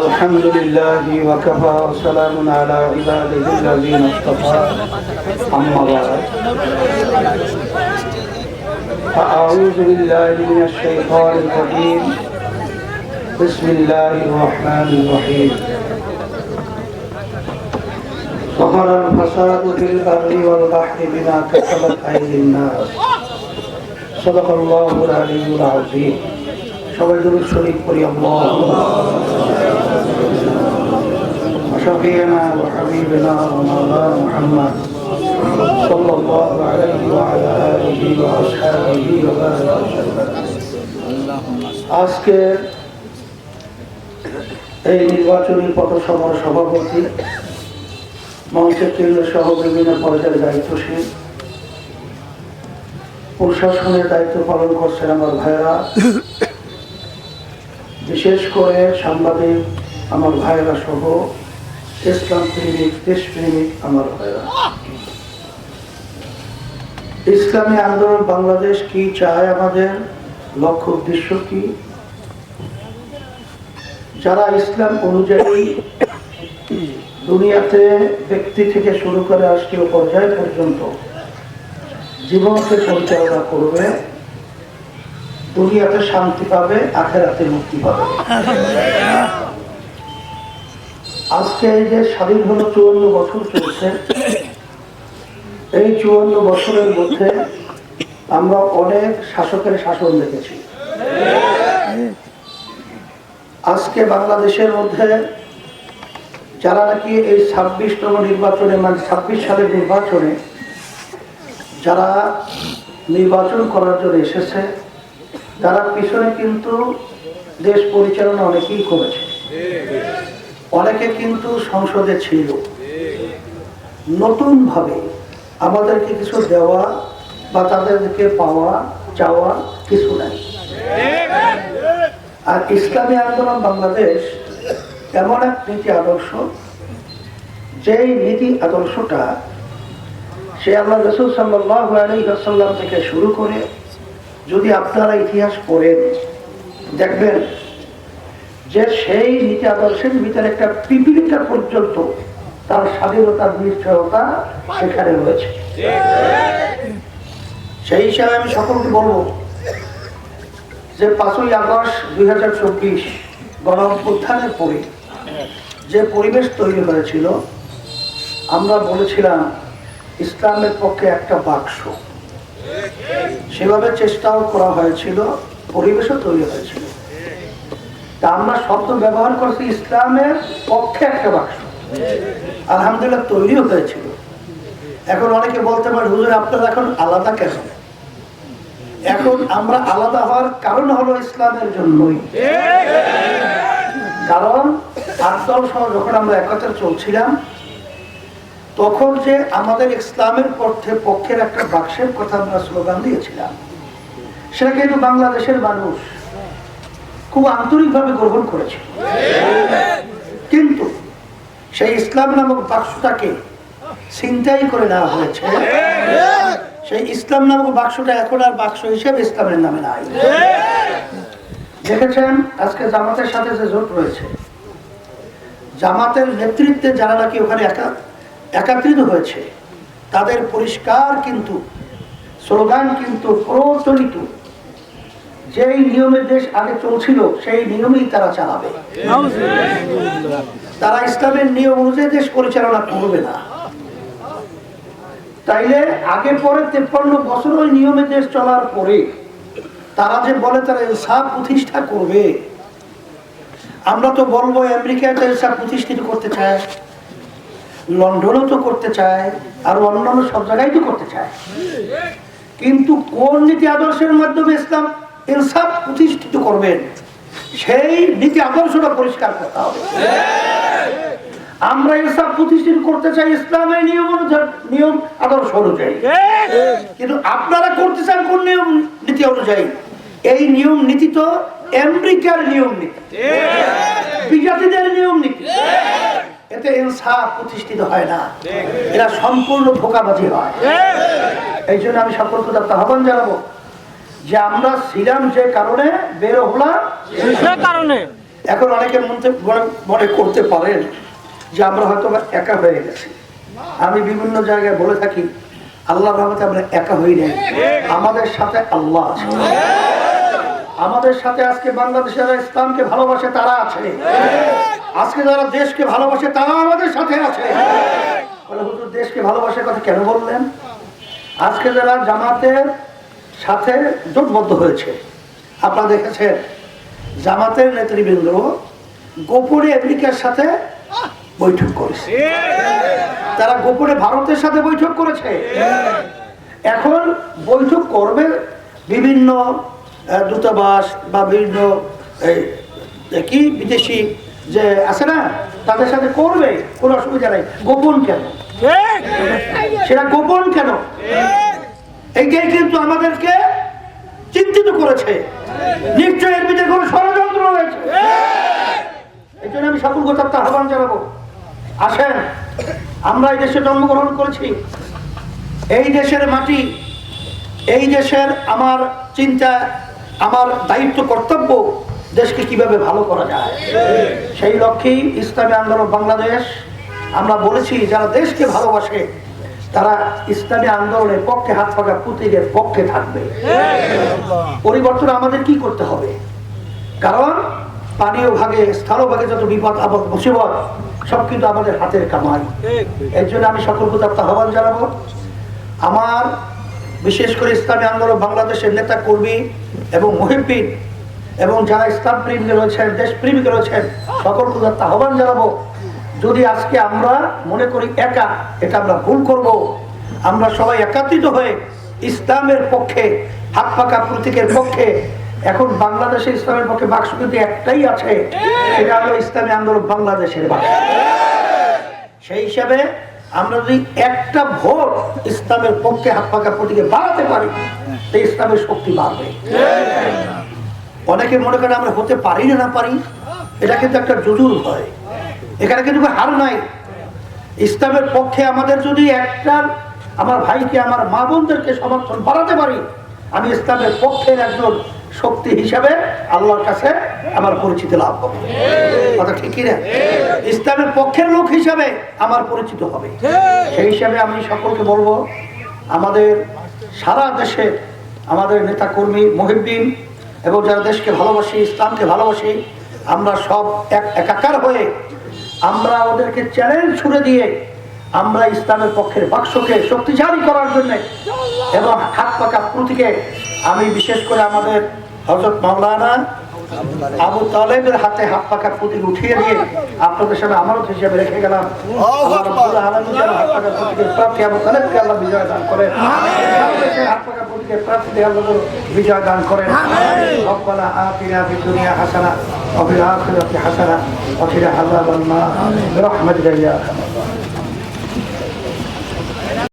الحمد لله وكفى وسلام على عباده الذين اصطفى أما بعد فأعوذ بالله من الشيطان الرجيم بسم الله الرحمن الرحيم ظهر الفساد في البر والبحر بما كسبت أيدي الناس صدق الله العلي العظيم সবাই দরুদ শরীফ পড়ি আল্লাহুম্মা شفيعنا وحبيبنا ومولانا محمد صلى الله عليه وعلى آله وأصحابه وبارك وسلم আজকে এই নির্বাচনী পথসভার সভাপতি মঞ্চের কেন্দ্র সহ বিভিন্ন পর্যায়ের দায়িত্বশীল প্রশাসনের দায়িত্ব পালন করছেন আমার ভাইরা, বিশেষ করে সাংবাদিক আমার ভাইরা সহ ইসলাম প্রেমিক দেশপ্রেমিক আমার ভাইরা। ইসলামী আন্দোলন বাংলাদেশ কি চায়, আমাদের লক্ষ্য উদ্দেশ্য কি, যারা ইসলাম অনুযায়ী দুনিয়াতে ব্যক্তি থেকে শুরু করে রাষ্ট্রীয় পর্যায় পর্যন্ত জীবনকে পরিচালনা করবে, দুনিয়াতে শান্তি পাবে, আখেরাতে মুক্তি পাবে। আজকে এই যে স্বাধীন হলো 54 বছর চলছে, এই 54 বছরের মধ্যে আমরা অনেক শাসকের শাসন দেখেছি। আজকে বাংলাদেশের মধ্যে যারা নাকি এই 26তম নির্বাচনে, মানে 26 সালের নির্বাচনে যারা নির্বাচন করার জন্য এসেছে, তারা পিছনে কিন্তু দেশ পরিচালনা অনেকেই করেছে, অনেকে কিন্তু সংসদে ছিল। নতুন ভাবে আমাদেরকে কিছু দেওয়া বা তাদেরকে পাওয়া চাওয়া কিছু নাই। আর ইসলামী আন্দোলন বাংলাদেশ এমন এক নীতি আদর্শ, যেই নীতি আদর্শটা সে আল্লাহ রাসূল সাল্লাল্লাহু আলাইহি ওয়াসাল্লাম থেকে শুরু করে যদি আপনারা ইতিহাস পড়েন দেখবেন যে সেই নীতি আদর্শের ভিতরে একটা পিপিলিকা পর্যন্ত তার স্বাধীনতার নিশ্চয়তা সেখানে রয়েছে। সেই হিসাবে আমি সকলকে বলবো যে 5ই আগস্ট 2024 গণ অভ্যুত্থানের পরে যে পরিবেশ তৈরি হয়েছিল, আমরা বলেছিলাম ইসলামের পক্ষে একটা বাক্স, সেভাবে চেষ্টাও করা হয়েছিল, পরিবেশও তৈরি হয়েছিল। তা আমরা শব্দ ব্যবহার করছি ইসলামের পক্ষে একটা বাক্স, আলহামদুলিল্লাহ তৈরিও হয়েছিল। এখন অনেকে বলতে পারে হুজুর আপনারা এখন আলাদা কেন? এখন আমরা আলাদা হওয়ার কারণ হলো ইসলামের জন্যই। কারণ 8 দল সহ যখন আমরা একত্রে চলছিলাম, তখন যে আমাদের ইসলামের পক্ষের একটা বাক্সের কথা আমরা স্লোগান দিয়েছিলাম, সেটা কিন্তু বাংলাদেশের মানুষ খুব আন্তরিকভাবে গ্রহণ করেছে। কিন্তু সেই ইসলাম নামক বাক্সটাকে ছিনতাই করে নেওয়া হয়েছে। সেই ইসলাম নামক বাক্সটা এখন আর বাক্স হিসেবে ইসলামের নামে নাই। দেখেছেন আজকে জামাতের সাথে যে জোট রয়েছে, জামাতের নেতৃত্বে যারা নাকি ওখানে একত্রিত হয়েছে, তাদের পরিষ্কার কিন্তু স্লোগান কিন্তু প্রচলিত যেই নিয়মে দেশ আগে চলছিল সেই নিয়মেই তারা চালাবে। তারা ইসলামের নিয়ম অনুযায়ী দেশ পরিচালনা করবে না। তাইলে আগে পরে 53 বছর ওই নিয়মে দেশ চলার পরে তারা যে বলে তারা ইনসাফ প্রতিষ্ঠা করবে, আমরা তো বলবো আমেরিকাতে ইনসাফ প্রতিষ্ঠিত করতে চায়, লন্ডনও তো করতে চায়, আর অন্যান্য সব জায়গায় তো করতে চায়। কিন্তু কোন নীতি আদর্শের মাধ্যমে ইসলাম ইনসাফ প্রতিষ্ঠিত করবেন, সেই নীতি আদর্শটা পরিষ্কার করতে হবে। আমরা ইনসাফ প্রতিষ্ঠিত করতে চাই ইসলামের নিয়ম আদর্শ অনুযায়ী, কিন্তু আপনারা করতে চান কোন নিয়ম নীতি অনুযায়ী? এই নিয়ম নীতি তো আমেরিকার নিয়ম নীতি, বিজাতিদের নিয়ম নীতি। এতে ইনসাফ প্রতিষ্ঠিত হয় না, এরা সম্পূর্ণ ধোঁকাবাজি হয়। এই জন্য আমি সকলকে আহ্বান জানাবো যে আমরা ছিলাম যে কারণে বের হলাম সে কারণে। এখন অনেকের মনে করতে পারেন যে আমরা হয়তো একা হয়ে গেছি। আমি বিভিন্ন জায়গায় বলে থাকি আল্লাহর রহমতে আমরা একা হই নাই, আমাদের সাথে আল্লাহ আছে। আমাদের সাথে আজকে বাংলাদেশের ইসলামকে ভালোবাসে তারা আছে, আজকে যারা দেশকে ভালোবাসে তারা আমাদের সাথে আছে। বলে হুজুর দেশকে ভালোবাসার কথা কেন বললেন? আজকে যারা জামাতের সাথে জোটবদ্ধ হয়েছে, আপনারা দেখেছেন জামাতের নেতৃবৃন্দ গোপনে আমেরিকার সাথে বৈঠক করেছে, তারা গোপনে ভারতের সাথে বৈঠক করেছে। এখন বৈঠক করবে বিভিন্ন দূতাবাস বা বিভিন্ন কি বিদেশি যে আছে না তাদের সাথে করবে, কোনো অসুবিধা নাই। গোপন কেন? সেটা গোপন কেন? এইটাই কিন্তু আমাদেরকে চিন্তিত করেছে। নিশ্চয়ই এর ভিতরে কোনো ষড়যন্ত্র রয়েছে। এই জন্য আমি সকল গোত্রকে আহ্বান জানাবো, আসেন, আমরা এই দেশে জন্মগ্রহণ করেছি, এই দেশের মাটি, এই দেশের আমার চিন্তা, আমার দায়িত্ব, কর্তব্য দেশকে কিভাবে ভালো করা যায়। সেই লক্ষ্যেই ইসলামী আন্দোলন বাংলাদেশ আমরা বলেছি যারা দেশকে ভালোবাসে তারা ইসলামী আন্দোলনের পক্ষে, হাত পাকা পুতিনের পক্ষে থাকবে। পরিবর্তন আমাদের কি করতে হবে? কারণ পানীয় ভাগে, স্থল ভাগে যত বিপদ আপদ মুসিবত সব কিন্তু আমাদের হাতের কামাই। এর জন্য আমি সকল গোত্রকে আহ্বান জানাবো, আমার বিশেষ করে ইসলামী আন্দোলন বাংলাদেশের নেতা কর্মী এবং মুহিব্বিন এবং যারা ইসলাম প্রেমী রয়েছেন, দেশপ্রেমিক রয়েছেন, সকল গোত্রকে আহ্বান জানাবো, যদি আজকে আমরা মনে করি একা, এটা আমরা ভুল করব। আমরা সবাই একত্রিত হয়ে ইসলামের পক্ষে, হাত পাকা প্রতীকের পক্ষে। এখন বাংলাদেশে ইসলামের পক্ষে বাক্স কিন্তু একটাই আছে, সেটা হলো ইসলামী আন্দোলন বাংলাদেশের বাক্স। সেই হিসাবে আমরা যদি একটা ভোট ইসলামের পক্ষে, হাত পাকা প্রতীকে বাড়াতে পারি, তো ইসলামের শক্তি বাড়বে। অনেকে মনে করে আমরা হতে পারি না পারি, এটা কিন্তু একটা জুজুর ভয়। এখানে কিন্তু হার নাই। ইসলামের পক্ষে আমাদের যদি একটা, আমার ভাইকে, আমার মা বোনদেরকে সমর্থন বাড়াতে পারি, আমি ইসলামের পক্ষের একজন শক্তি হিসাবে আল্লাহর কাছে আমার পরিচিতি লাভ হবে। কথা ঠিক কিনা? ইসলামের পক্ষের লোক হিসাবে আমার পরিচিত হবে। সেই হিসাবে আমি সকলকে বলবো, আমাদের সারা দেশে আমাদের নেতা কর্মী, মুহিব্বিন এবং যারা দেশকে ভালোবাসি, ইসলামকে ভালোবাসি, আমরা সব একাকার হয়ে আমরা ওদেরকে চ্যালেঞ্জ ছুড়ে দিয়ে আমরা ইসলামের পক্ষের বাক্সকে শক্তিশালী করার জন্য এবং হাত পাকা প্রতীকে, আমি বিশেষ করে আমাদের হযরত মাওলানা আবু তালেবের হাতে হাত পাকা প্রতীক উঠিয়ে দিয়ে আপনাদের সামনে আমানত হিসেবে রেখে গেলাম। আল্লাহ রাব্বুল আলামিন যেন হাত পাকা প্রতীকের প্রার্থী আবু তালেবকে আল্লাহ বিজয় দান করেন, হাত পাকা প্রতীকের প্রার্থী আল্লাহ বিজয় দান করেন। রব্বানা আতিনা ফিদ দুনিয়া হাসানাহ ওয়া ফিল আখিরাতি হাসানাহ ওয়া কিনা আযাবান নার বিরহমাতিকা ইয়া আরহামার রাহিমিন।